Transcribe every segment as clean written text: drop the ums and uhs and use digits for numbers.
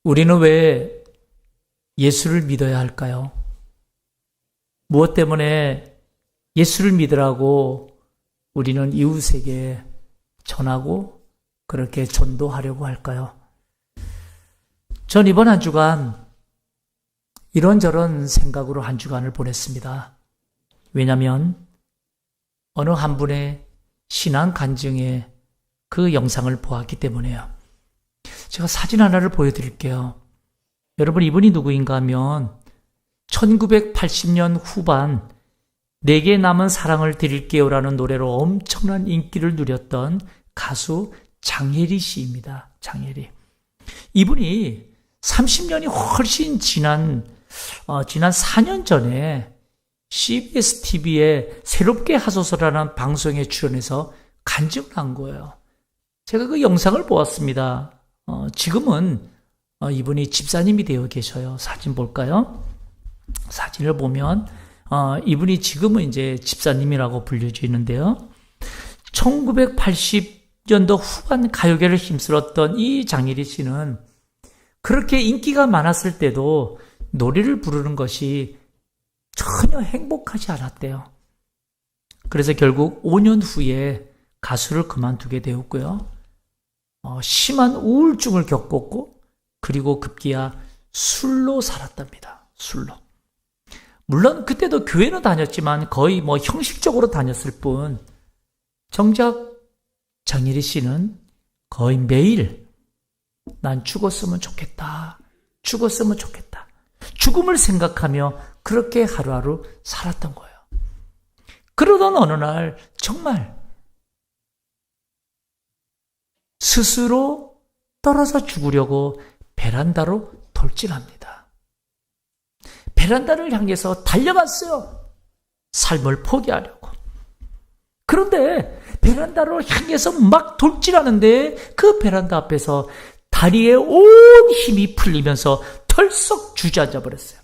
우리는 왜 예수를 믿어야 할까요? 무엇 때문에 예수를 믿으라고 우리는 이웃에게 전하고 그렇게 전도하려고 할까요? 전 이번 한 주간 이런저런 생각으로 한 주간을 보냈습니다. 왜냐하면 어느 한 분의 신앙 간증의 그 영상을 보았기 때문에요. 제가 사진 하나를 보여드릴게요. 여러분, 이분이 누구인가 하면 1980년 후반 내게 남은 사랑을 드릴게요 라는 노래로 엄청난 인기를 누렸던 가수 장혜리 씨입니다. 장혜리. 이분이 30년이 훨씬 지난 4년 전에 CBS TV에 새롭게 하소서라는 방송에 출연해서 간증을 한 거예요. 제가 그 영상을 보았습니다. 지금은 이분이 집사님이 되어 계셔요. 사진 볼까요? 사진을 보면 이분이 지금은 이제 집사님이라고 불려지는데요. 1980년도 후반 가요계를 힘쓸었던 이 장혜리 씨는 그렇게 인기가 많았을 때도 노래를 부르는 것이 전혀 행복하지 않았대요. 그래서 결국 5년 후에 가수를 그만두게 되었고요. 심한 우울증을 겪었고 그리고 급기야 술로 살았답니다. 술로. 물론 그때도 교회는 다녔지만 거의 형식적으로 다녔을 뿐 정작 장혜리 씨는 거의 매일 난 죽었으면 좋겠다. 죽었으면 좋겠다. 죽음을 생각하며 그렇게 하루하루 살았던 거예요. 그러던 어느 날 정말 스스로 떨어져 죽으려고 베란다로 돌진합니다. 베란다를 향해서 달려갔어요. 삶을 포기하려고. 그런데 베란다를 향해서 막 돌진하는데 그 베란다 앞에서 다리에 온 힘이 풀리면서 털썩 주저앉아 버렸어요.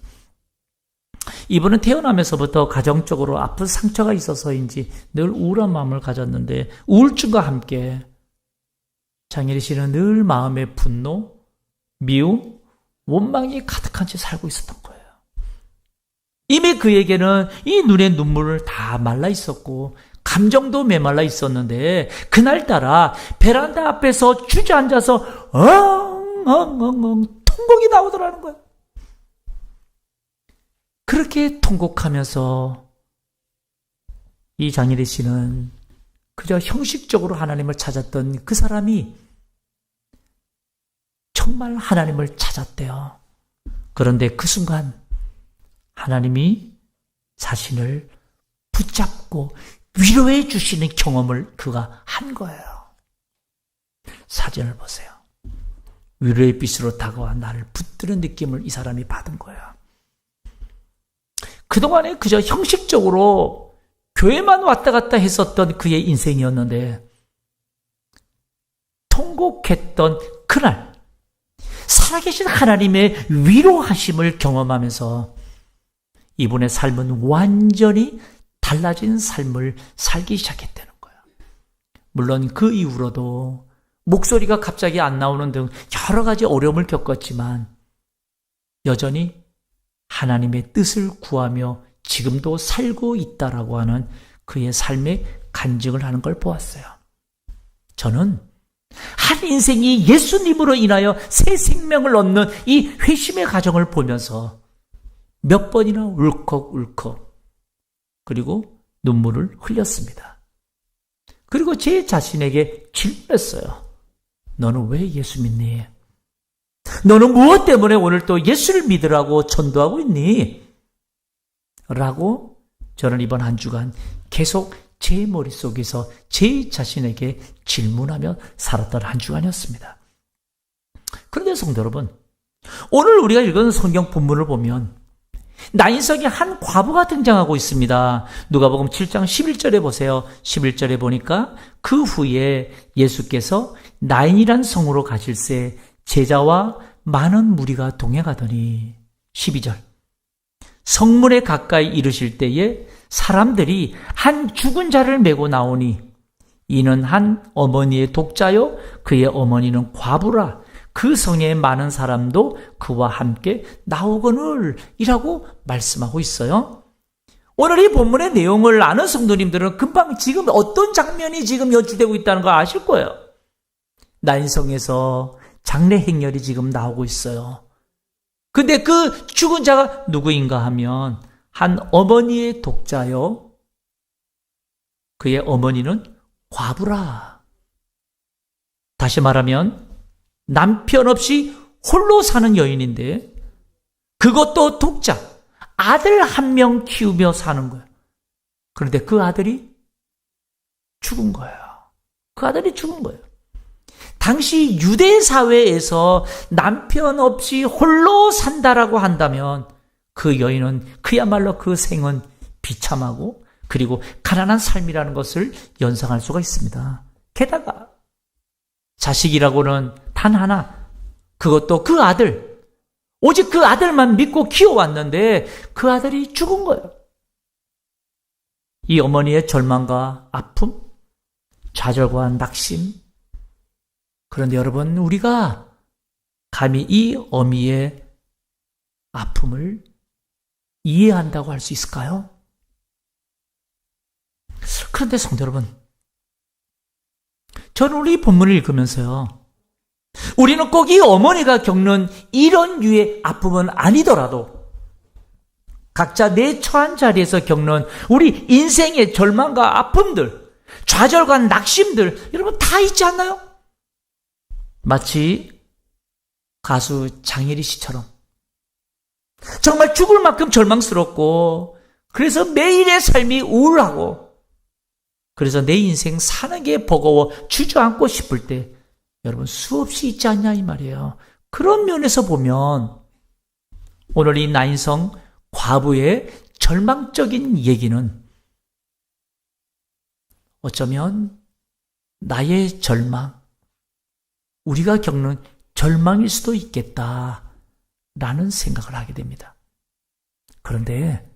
이분은 태어나면서부터 가정적으로 아픈 상처가 있어서인지 늘 우울한 마음을 가졌는데 우울증과 함께 장혜리 씨는 늘 마음에 분노, 미움, 원망이 가득한 채 살고 있었던 거예요. 이미 그에게는 이 눈에 눈물을 다 말라 있었고 감정도 메말라 있었는데 그날따라 베란다 앞에서 주저앉아서 엉엉엉엉 통곡이 나오더라는 거예요. 그렇게 통곡하면서 이 장혜리 씨는 그저 형식적으로 하나님을 찾았던 그 사람이 정말 하나님을 찾았대요. 그런데 그 순간 하나님이 자신을 붙잡고 위로해 주시는 경험을 그가 한 거예요. 사진을 보세요. 위로의 빛으로 다가와 나를 붙드는 느낌을 이 사람이 받은 거예요. 그동안에 그저 형식적으로 교회만 왔다 갔다 했었던 그의 인생이었는데 통곡했던 그날 살아계신 하나님의 위로하심을 경험하면서 이분의 삶은 완전히 달라진 삶을 살기 시작했다는 거예요. 물론 그 이후로도 목소리가 갑자기 안 나오는 등 여러 가지 어려움을 겪었지만 여전히 하나님의 뜻을 구하며 지금도 살고 있다라고 하는 그의 삶의 간증을 하는 걸 보았어요. 저는 한 인생이 예수님으로 인하여 새 생명을 얻는 이 회심의 과정을 보면서 몇 번이나 울컥울컥 그리고 눈물을 흘렸습니다. 그리고 제 자신에게 질문했어요. 너는 왜 예수 믿니? 너는 무엇 때문에 오늘 또 예수를 믿으라고 전도하고 있니? 라고 저는 이번 한 주간 계속 제 머릿속에서 제 자신에게 질문하며 살았던 한 주간이었습니다. 그런데 성도 여러분, 오늘 우리가 읽은 성경 본문을 보면 나인성의 한 과부가 등장하고 있습니다. 누가복음 7장 11절에 보세요. 11절에 보니까 그 후에 예수께서 나인이란 성으로 가실새 제자와 많은 무리가 동행하더니 12절 성문에 가까이 이르실 때에 사람들이 한 죽은 자를 메고 나오니 이는 한 어머니의 독자요 그의 어머니는 과부라 그 성에 많은 사람도 그와 함께 나오거늘 이라고 말씀하고 있어요. 오늘 이 본문의 내용을 아는 성도님들은 금방 지금 어떤 장면이 지금 연출되고 있다는 걸 아실 거예요. 나인성에서 장례 행렬이 지금 나오고 있어요. 근데 그 죽은 자가 누구인가 하면 한 어머니의 독자요. 그의 어머니는 과부라. 다시 말하면 남편 없이 홀로 사는 여인인데 그것도 독자, 아들 한 명 키우며 사는 거예요. 그런데 그 아들이 죽은 거예요. 그 아들이 죽은 거예요. 당시 유대 사회에서 남편 없이 홀로 산다라고 한다면 그 여인은 그야말로 그 생은 비참하고 그리고 가난한 삶이라는 것을 연상할 수가 있습니다. 게다가 자식이라고는 단 하나, 그것도 그 아들, 오직 그 아들만 믿고 키워왔는데 그 아들이 죽은 거예요. 이 어머니의 절망과 아픔, 좌절과 낙심. 그런데 여러분, 우리가 감히 이 어미의 아픔을 이해한다고 할 수 있을까요? 그런데 성도 여러분, 저는 우리 본문을 읽으면서요, 우리는 꼭 이 어머니가 겪는 이런 류의 아픔은 아니더라도 각자 내 처한 자리에서 겪는 우리 인생의 절망과 아픔들, 좌절과 낙심들, 여러분 다 있지 않나요? 마치 가수 장혜리 씨처럼 정말 죽을 만큼 절망스럽고 그래서 매일의 삶이 우울하고 그래서 내 인생 사는 게 버거워 주저앉고 싶을 때 여러분 수없이 있지 않냐 이 말이에요. 그런 면에서 보면 오늘 이 나인성 과부의 절망적인 얘기는 어쩌면 나의 절망, 우리가 겪는 절망일 수도 있겠다라는 생각을 하게 됩니다. 그런데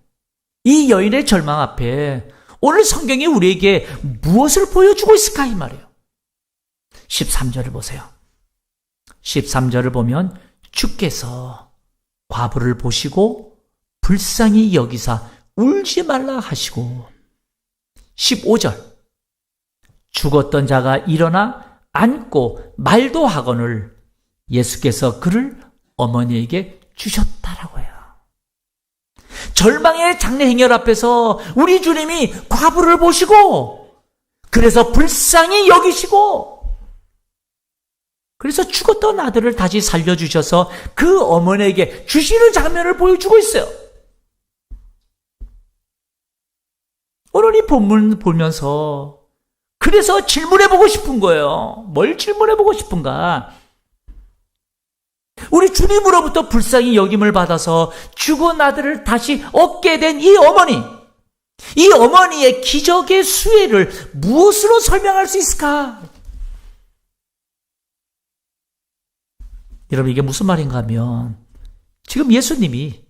이 여인의 절망 앞에 오늘 성경이 우리에게 무엇을 보여주고 있을까 이 말이에요. 13절을 보세요. 13절을 보면 주께서 과부를 보시고 불쌍히 여기사 울지 말라 하시고 15절 죽었던 자가 일어나 앉고 말도 하거늘 예수께서 그를 어머니에게 주셨다라고 해요. 절망의 장례 행렬 앞에서 우리 주님이 과부를 보시고 그래서 불쌍히 여기시고 그래서 죽었던 아들을 다시 살려주셔서 그 어머니에게 주시는 장면을 보여주고 있어요. 오늘 이 본문 보면서 그래서 질문해보고 싶은 거예요. 뭘 질문해보고 싶은가? 우리 주님으로부터 불쌍히 여김을 받아서 죽은 아들을 다시 얻게 된 이 어머니, 이 어머니의 기적의 수혜를 무엇으로 설명할 수 있을까? 여러분 이게 무슨 말인가 하면 지금 예수님이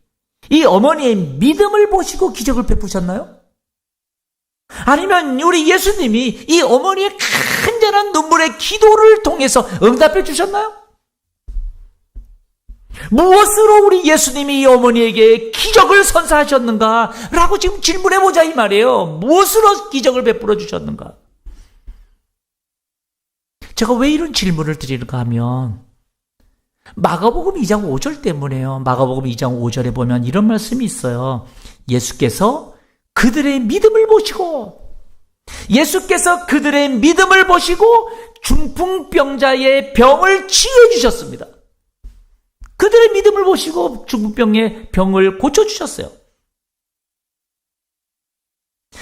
이 어머니의 믿음을 보시고 기적을 베푸셨나요? 아니면 우리 예수님이 이 어머니의 간절한 눈물의 기도를 통해서 응답해 주셨나요? 무엇으로 우리 예수님이 이 어머니에게 기적을 선사하셨는가? 라고 지금 질문해보자 이 말이에요. 무엇으로 기적을 베풀어 주셨는가? 제가 왜 이런 질문을 드리는가 하면 마가복음 2장 5절 때문에요. 마가복음 2장 5절에 보면 이런 말씀이 있어요. 예수께서 그들의 믿음을 보시고 중풍병자의 병을 치유해주셨습니다. 그들의 믿음을 보시고 중풍병의 병을 고쳐주셨어요.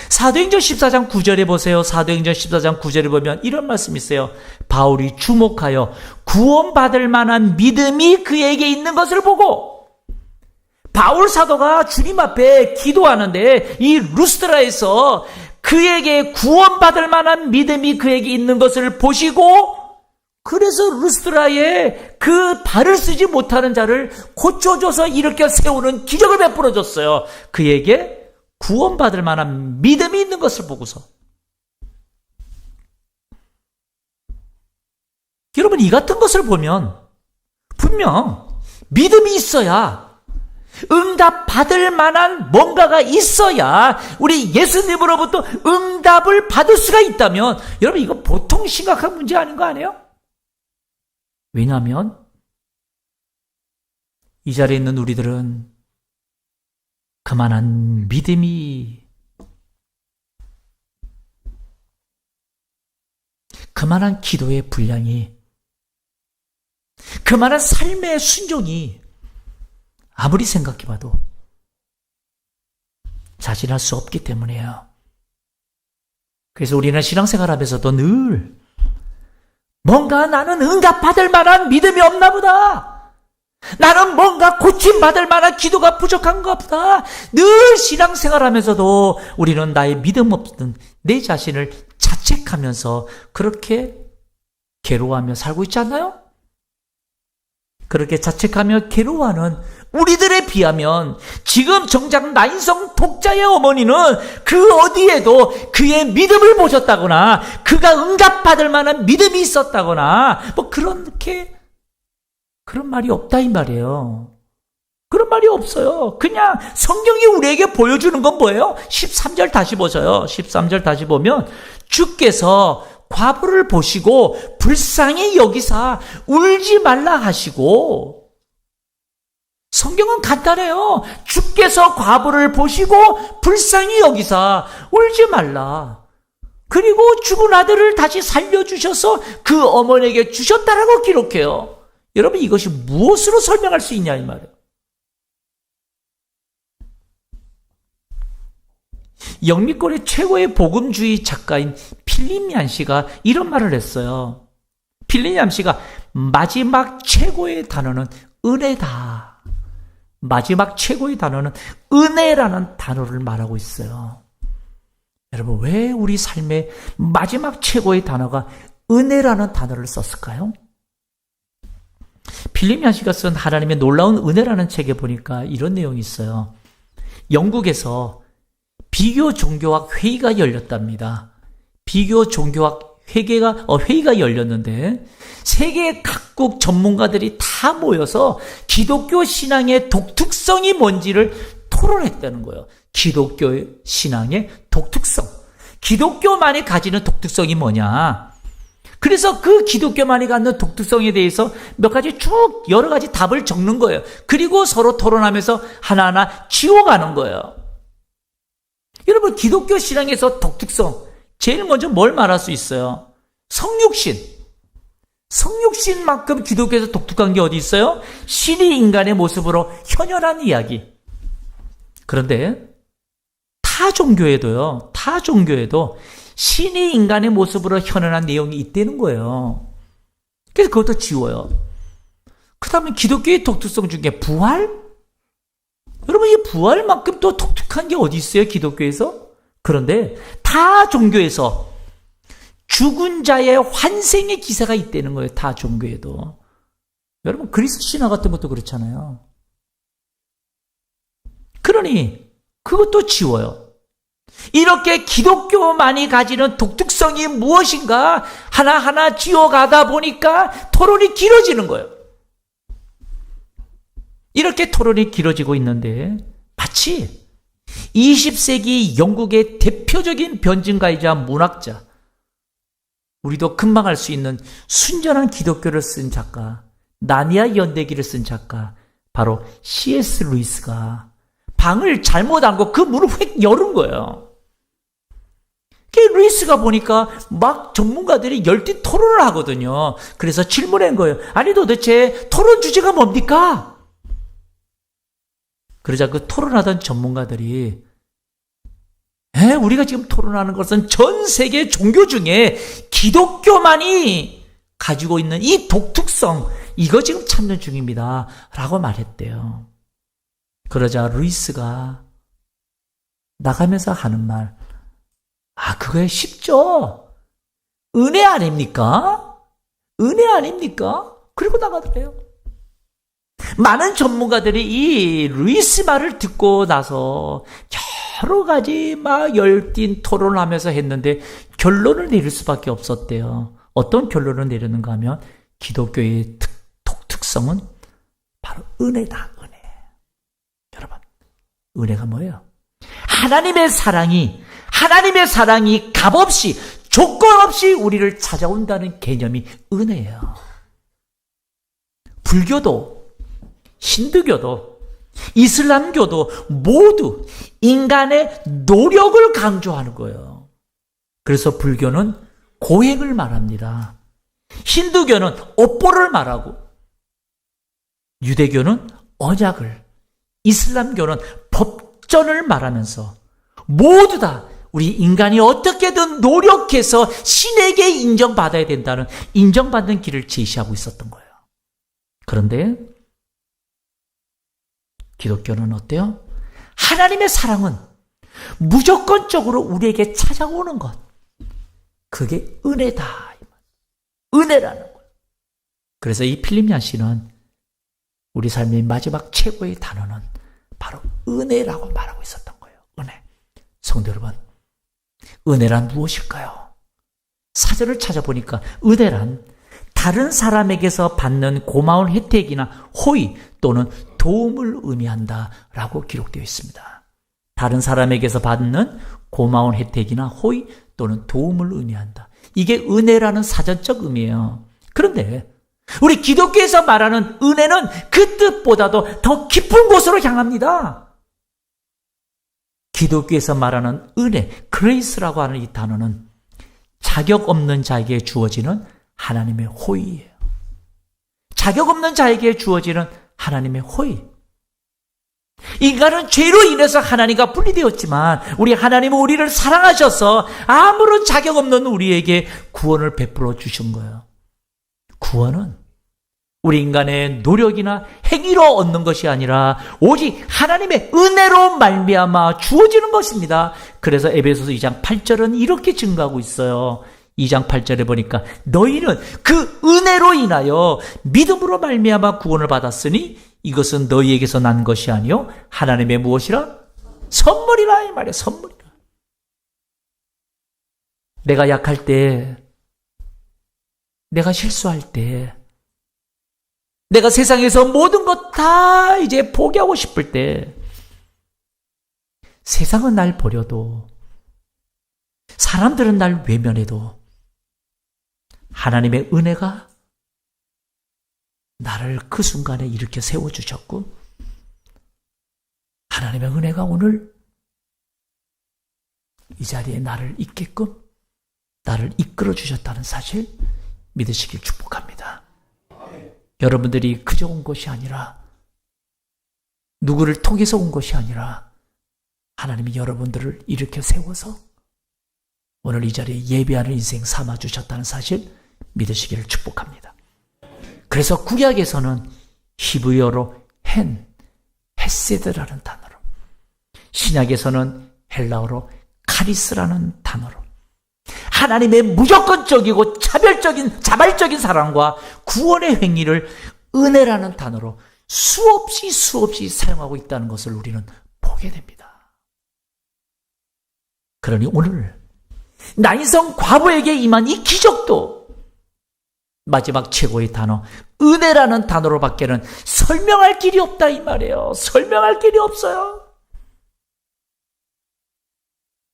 사도행전 14장 9절에 보세요. 사도행전 14장 9절에 보면 이런 말씀이 있어요. 바울이 주목하여 구원받을 만한 믿음이 그에게 있는 것을 보고 바울 사도가 주님 앞에 기도하는데 이 루스드라에서 그에게 구원받을 만한 믿음이 그에게 있는 것을 보시고 그래서 루스드라에 그 발을 쓰지 못하는 자를 고쳐줘서 일으켜 세우는 기적을 베풀어 줬어요. 그에게 구원받을 만한 믿음이 있는 것을 보고서. 여러분 이 같은 것을 보면 분명 믿음이 있어야, 응답 받을 만한 뭔가가 있어야 우리 예수님으로부터 응답을 받을 수가 있다면, 여러분 이거 보통 심각한 문제 아닌 거 아니에요? 왜냐하면 이 자리에 있는 우리들은 그만한 믿음이, 그만한 기도의 분량이, 그만한 삶의 순종이 아무리 생각해봐도 자진할 수 없기 때문이에요. 그래서 우리는 신앙생활하면서도 늘 뭔가 나는 응답받을 만한 믿음이 없나 보다, 나는 뭔가 고침받을 만한 기도가 부족한가 보다, 늘 신앙생활하면서도 우리는 나의 믿음 없는 내 자신을 자책하면서 그렇게 괴로워하며 살고 있지 않나요? 그렇게 자책하며 괴로워하는 우리들에 비하면 지금 정작 나인성 독자의 어머니는 그 어디에도 그의 믿음을 보셨다거나 그가 응답받을 만한 믿음이 있었다거나 뭐 그런 말이 없다 이 말이에요. 그런 말이 없어요. 그냥 성경이 우리에게 보여주는 건 뭐예요? 13절 다시 보셔요. 13절 다시 보면 주께서 과부를 보시고 불쌍히 여기사 울지 말라 하시고, 성경은 간단해요. 주께서 과부를 보시고 불쌍히 여기사 울지 말라. 그리고 죽은 아들을 다시 살려주셔서 그 어머니에게 주셨다라고 기록해요. 여러분 이것이 무엇으로 설명할 수 있냐 이 말이에요. 영미권의 최고의 복음주의 작가인 필립얀 씨가 이런 말을 했어요. 필립얀 씨가 마지막 최고의 단어는 은혜다, 마지막 최고의 단어는 은혜라는 단어를 말하고 있어요. 여러분 왜 우리 삶의 마지막 최고의 단어가 은혜라는 단어를 썼을까요? 필립얀 씨가 쓴 하나님의 놀라운 은혜라는 책에 보니까 이런 내용이 있어요. 영국에서 비교 종교학 회의가 열렸답니다. 비교 종교학 회의가 열렸는데 세계 각국 전문가들이 다 모여서 기독교 신앙의 독특성이 뭔지를 토론했다는 거예요. 기독교 신앙의 독특성. 기독교만이 가지는 독특성이 뭐냐. 그래서 그 기독교만이 갖는 독특성에 대해서 몇 가지 쭉 여러 가지 답을 적는 거예요. 그리고 서로 토론하면서 하나하나 지워가는 거예요. 여러분 기독교 신앙에서 독특성, 제일 먼저 뭘 말할 수 있어요? 성육신. 성육신만큼 기독교에서 독특한 게 어디 있어요? 신이 인간의 모습으로 현현한 이야기. 그런데 타 종교에도 신이 인간의 모습으로 현현한 내용이 있다는 거예요. 그래서 그것도 지워요. 그 다음에 기독교의 독특성 중에 부활? 여러분 이 부활만큼 또 독특한 게 어디 있어요 기독교에서? 그런데 타 종교에서 죽은 자의 환생의 기사가 있다는 거예요. 타 종교에도. 여러분 그리스 신화 같은 것도 그렇잖아요. 그러니 그것도 지워요. 이렇게 기독교만이 가지는 독특성이 무엇인가 하나하나 지워가다 보니까 토론이 길어지는 거예요. 이렇게 토론이 길어지고 있는데 마치 20세기 영국의 대표적인 변증가이자 문학자, 우리도 금방 알 수 있는 순전한 기독교를 쓴 작가, 나니아 연대기를 쓴 작가, 바로 C.S. 루이스가 방을 잘못 안고 그 문을 휙 열은 거예요. 루이스가 보니까 막 전문가들이 열띤 토론을 하거든요. 그래서 질문한 거예요. 아니 도대체 토론 주제가 뭡니까? 그러자 그 토론하던 전문가들이 우리가 지금 토론하는 것은 전 세계 종교 중에 기독교만이 가지고 있는 이 독특성, 이거 지금 찾는 중입니다 라고 말했대요. 그러자 루이스가 나가면서 하는 말, 그거에 쉽죠? 은혜 아닙니까? 은혜 아닙니까? 그리고 나가더래요. 많은 전문가들이 이 루이스 말을 듣고 나서 여러 가지 막 열띤 토론을 하면서 했는데 결론을 내릴 수밖에 없었대요. 어떤 결론을 내렸는가 하면 기독교의 독특성은 바로 은혜다, 은혜. 여러분, 은혜가 뭐예요? 하나님의 사랑이 값없이, 조건 없이 우리를 찾아온다는 개념이 은혜예요. 불교도, 힌두교도, 이슬람교도 모두 인간의 노력을 강조하는 거예요. 그래서 불교는 고행을 말합니다. 힌두교는 업보를 말하고, 유대교는 언약을, 이슬람교는 법전을 말하면서 모두 다 우리 인간이 어떻게든 노력해서 신에게 인정받아야 된다는 인정받는 길을 제시하고 있었던 거예요. 그런데 기독교는 어때요? 하나님의 사랑은 무조건적으로 우리에게 찾아오는 것. 그게 은혜다. 은혜라는 거예요. 그래서 이 필립얀 씨는 우리 삶의 마지막 최고의 단어는 바로 은혜라고 말하고 있었던 거예요. 은혜. 성도 여러분, 은혜란 무엇일까요? 사전을 찾아보니까 은혜란 다른 사람에게서 받는 고마운 혜택이나 호의 또는 도움을 의미한다라고 기록되어 있습니다. 다른 사람에게서 받는 고마운 혜택이나 호의 또는 도움을 의미한다. 이게 은혜라는 사전적 의미예요. 그런데 우리 기독교에서 말하는 은혜는 그 뜻보다도 더 깊은 곳으로 향합니다. 기독교에서 말하는 은혜, 그레이스라고 하는 이 단어는 자격 없는 자에게 주어지는 하나님의 호의예요. 자격 없는 자에게 주어지는 하나님의 호의. 인간은 죄로 인해서 하나님과 분리되었지만 우리 하나님은 우리를 사랑하셔서 아무런 자격 없는 우리에게 구원을 베풀어 주신 거예요. 구원은 우리 인간의 노력이나 행위로 얻는 것이 아니라 오직 하나님의 은혜로 말미암아 주어지는 것입니다. 그래서 에베소서 2장 8절은 이렇게 증거하고 있어요. 2장 8절에 보니까 너희는 그 은혜로 인하여 믿음으로 말미암아 구원을 받았으니 이것은 너희에게서 난 것이 아니요 하나님의 무엇이라? 선물이라 이 말이야. 선물이라. 내가 약할 때, 내가 실수할 때, 내가 세상에서 모든 것 다 이제 포기하고 싶을 때, 세상은 날 버려도, 사람들은 날 외면해도, 하나님의 은혜가 나를 그 순간에 이렇게 세워주셨고, 하나님의 은혜가 오늘 이 자리에 나를 있게끔 나를 이끌어 주셨다는 사실 믿으시길 축복합니다. 여러분들이 그저 온 것이 아니라, 누구를 통해서 온 것이 아니라 하나님이 여러분들을 이렇게 세워서 오늘 이 자리에 예배하는 인생 삼아주셨다는 사실 믿으시기를 축복합니다. 그래서 구약에서는 히브리어로 헤세드라는 단어로, 신약에서는 헬라어로 카리스라는 단어로 하나님의 무조건적이고 자발적인 사랑과 구원의 행위를 은혜라는 단어로 수없이 사용하고 있다는 것을 우리는 보게 됩니다. 그러니 오늘 나인성 과부에게 임한 이 기적도 마지막 최고의 단어 은혜라는 단어로밖에는 설명할 길이 없다 이 말이에요. 설명할 길이 없어요.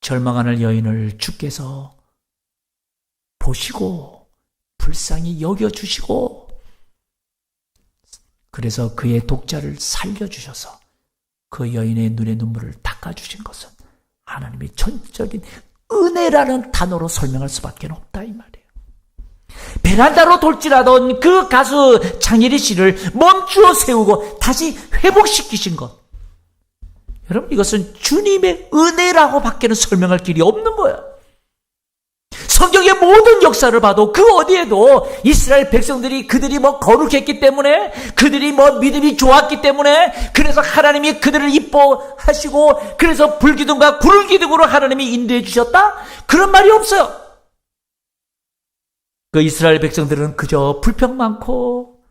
절망하는 여인을 주께서 보시고 불쌍히 여겨주시고 그래서 그의 독자를 살려주셔서 그 여인의 눈의 눈물을 닦아주신 것은 하나님의 전적인 은혜라는 단어로 설명할 수밖에 없다 이 말이에요. 베란다로 돌진하던 그 가수 장예리 씨를 멈추어 세우고 다시 회복시키신 것, 여러분 이것은 주님의 은혜라고 밖에는 설명할 길이 없는 거예요. 성경의 모든 역사를 봐도 그 어디에도 이스라엘 백성들이 그들이 거룩했기 때문에, 그들이 믿음이 좋았기 때문에, 그래서 하나님이 그들을 이뻐하시고 그래서 불기둥과 구름기둥으로 하나님이 인도해 주셨다? 그런 말이 없어요. 그 이스라엘 백성들은 그저 불평 많고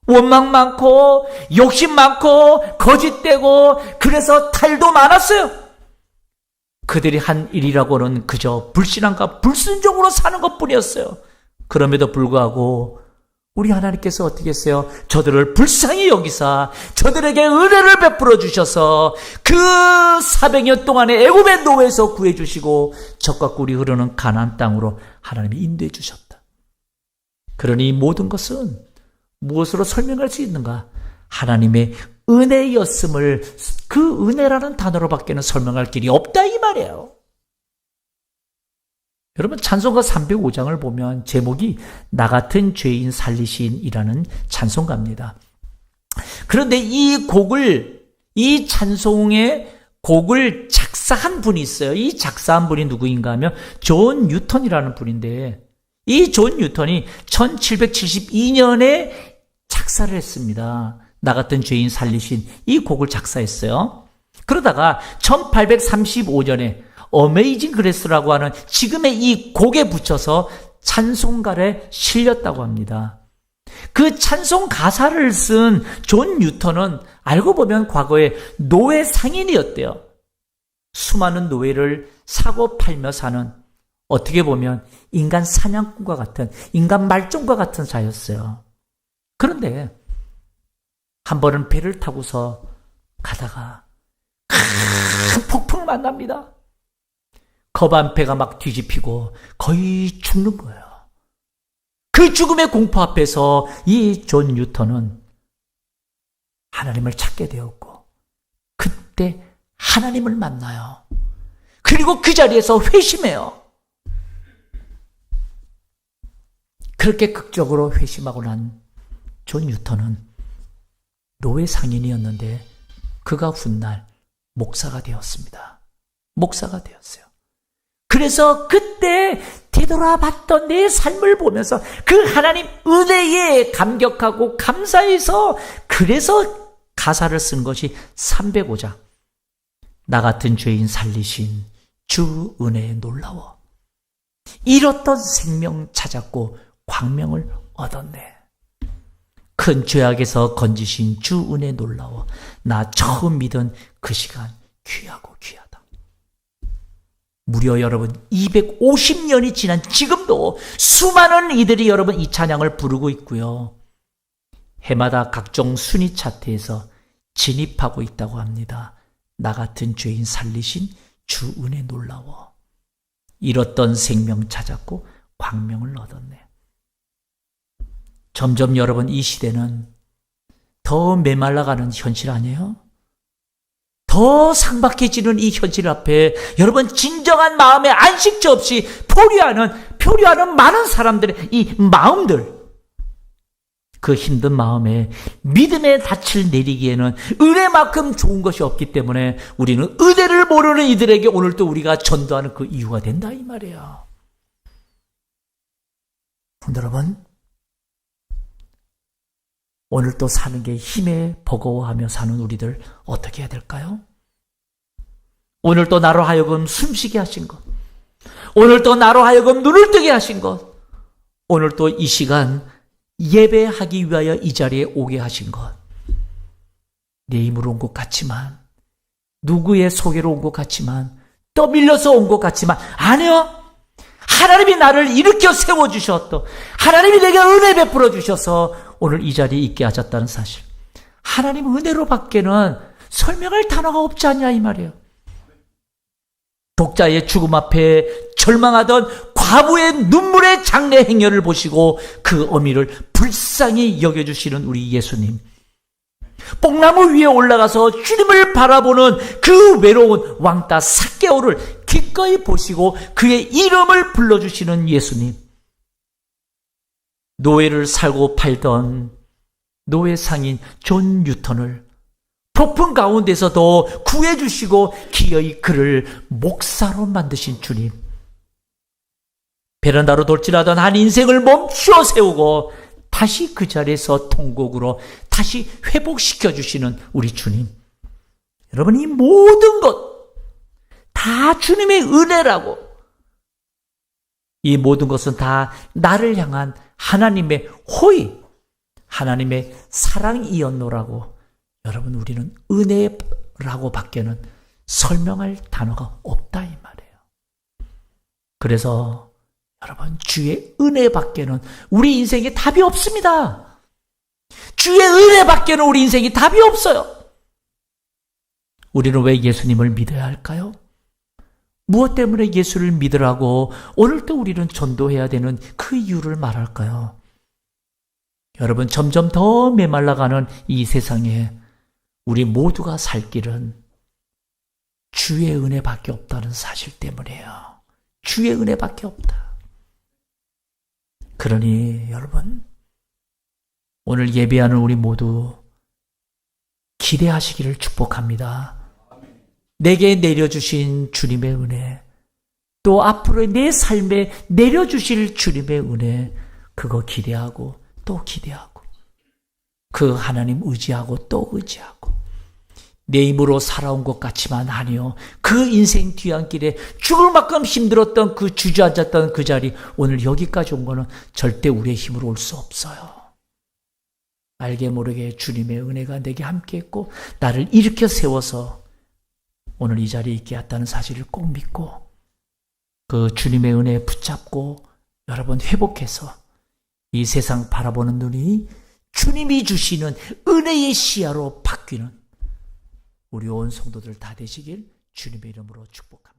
원망 많고 욕심 많고 거짓되고 그래서 탈도 많았어요. 그들이 한 일이라고는 그저 불신앙과 불순종으로 사는 것뿐이었어요. 그럼에도 불구하고 우리 하나님께서 어떻게 했어요? 저들을 불쌍히 여기사 저들에게 은혜를 베풀어 주셔서 그 400년 동안의 애굽의 노예에서 구해주시고 적과 꿀이 흐르는 가나안 땅으로 하나님이 인도해 주셨다. 그러니 모든 것은 무엇으로 설명할 수 있는가? 하나님의 은혜였음을 그 은혜라는 단어로밖에는 설명할 길이 없다 이 말이에요. 여러분 찬송가 305장을 보면 제목이 나 같은 죄인 살리신이라는 찬송가입니다. 그런데 이 찬송의 곡을 작사한 분이 있어요. 이 작사한 분이 누구인가 하면 존 뉴턴이라는 분인데 이 존 뉴턴이 1772년에 작사를 했습니다. 나 같은 죄인 살리신 이 곡을 작사했어요. 그러다가 1835년에 어메이징 그레스라고 하는 지금의 이 곡에 붙여서 찬송가에 실렸다고 합니다. 그 찬송 가사를 쓴 존 뉴턴은 알고 보면 과거에 노예 상인이었대요. 수많은 노예를 사고 팔며 사는 어떻게 보면 인간 사냥꾼과 같은 인간 말종과 같은 자였어요. 그런데 한 번은 배를 타고서 가다가 큰 폭풍을 만납니다. 거반 배가 막 뒤집히고 거의 죽는 거예요. 그 죽음의 공포 앞에서 이 존 뉴턴은 하나님을 찾게 되었고 그때 하나님을 만나요. 그리고 그 자리에서 회심해요. 그렇게 극적으로 회심하고 난 존 뉴턴은 노예 상인이었는데 그가 훗날 목사가 되었습니다. 목사가 되었어요. 그래서 그때 되돌아봤던 내 삶을 보면서 그 하나님 은혜에 감격하고 감사해서 그래서 가사를 쓴 것이 305장. 나 같은 죄인 살리신 주 은혜에 놀라워. 잃었던 생명 찾았고 광명을 얻었네. 큰 죄악에서 건지신 주 은혜에 놀라워. 나 처음 믿은 그 시간 귀하고 귀하다. 무려 여러분 250년이 지난 지금도 수많은 이들이 여러분 이 찬양을 부르고 있고요. 해마다 각종 순위 차트에서 진입하고 있다고 합니다. 나 같은 죄인 살리신 주 은혜 놀라워. 잃었던 생명 찾았고 광명을 얻었네. 점점 여러분 이 시대는 더 메말라가는 현실 아니에요? 더 상박해지는 이 현실 앞에 여러분 진정한 마음의 안식처 없이 표류하는 많은 사람들의 이 마음들, 그 힘든 마음에 믿음의 닻을 내리기에는 은혜만큼 좋은 것이 없기 때문에 우리는 은혜를 모르는 이들에게 오늘도 우리가 전도하는 그 이유가 된다 이 말이에요. 여러분 오늘 또 사는 게 힘에 버거워하며 사는 우리들 어떻게 해야 될까요? 오늘 또 나로 하여금 숨쉬게 하신 것, 오늘 또 나로 하여금 눈을 뜨게 하신 것, 오늘 또 이 시간 예배하기 위하여 이 자리에 오게 하신 것, 내 힘으로 온 것 같지만, 누구의 소개로 온 것 같지만, 떠밀려서 온 것 같지만 아니요. 하나님이 나를 일으켜 세워주셨고 하나님이 내게 은혜 베풀어 주셔서 오늘 이 자리에 있게 하셨다는 사실, 하나님 은혜로 밖에는 설명할 단어가 없지 않냐 이 말이에요. 독자의 죽음 앞에 절망하던 과부의 눈물의 장례 행렬을 보시고 그 어미를 불쌍히 여겨주시는 우리 예수님, 뽕나무 위에 올라가서 주님을 바라보는 그 외로운 왕따 삭개오를 기꺼이 보시고 그의 이름을 불러주시는 예수님, 노예를 살고 팔던 노예 상인 존 뉴턴을 폭풍 가운데서도 구해주시고 기어이 그를 목사로 만드신 주님, 베란다로 돌진하던 한 인생을 멈추어 세우고 다시 그 자리에서 통곡으로 다시 회복시켜주시는 우리 주님, 여러분 이 모든 것 다 주님의 은혜라고, 이 모든 것은 다 나를 향한 하나님의 호의, 하나님의 사랑이었노라고 여러분 우리는 은혜라고 밖에는 설명할 단어가 없다 이 말이에요. 그래서 여러분, 주의 은혜밖에는 우리 인생에 답이 없습니다. 주의 은혜밖에는 우리 인생에 답이 없어요. 우리는 왜 예수님을 믿어야 할까요? 무엇 때문에 예수를 믿으라고 오늘도 우리는 전도해야 되는 그 이유를 말할까요? 여러분, 점점 더 메말라가는 이 세상에 우리 모두가 살 길은 주의 은혜밖에 없다는 사실 때문이에요. 주의 은혜밖에 없다. 그러니 여러분, 오늘 예배하는 우리 모두 기대하시기를 축복합니다. 내게 내려주신 주님의 은혜, 또 앞으로의 내 삶에 내려주실 주님의 은혜, 그거 기대하고 또 기대하고, 그 하나님 의지하고 또 의지하고, 내 힘으로 살아온 것 같지만 아니요, 그 인생 뒤안길에 죽을 만큼 힘들었던 그 주저앉았던 그 자리, 오늘 여기까지 온 거는 절대 우리의 힘으로 올 수 없어요. 알게 모르게 주님의 은혜가 내게 함께했고 나를 일으켜 세워서 오늘 이 자리에 있게 했다는 사실을 꼭 믿고, 그 주님의 은혜에 붙잡고 여러분 회복해서 이 세상 바라보는 눈이 주님이 주시는 은혜의 시야로 바뀌는 우리 온 성도들 다 되시길 주님의 이름으로 축복합니다.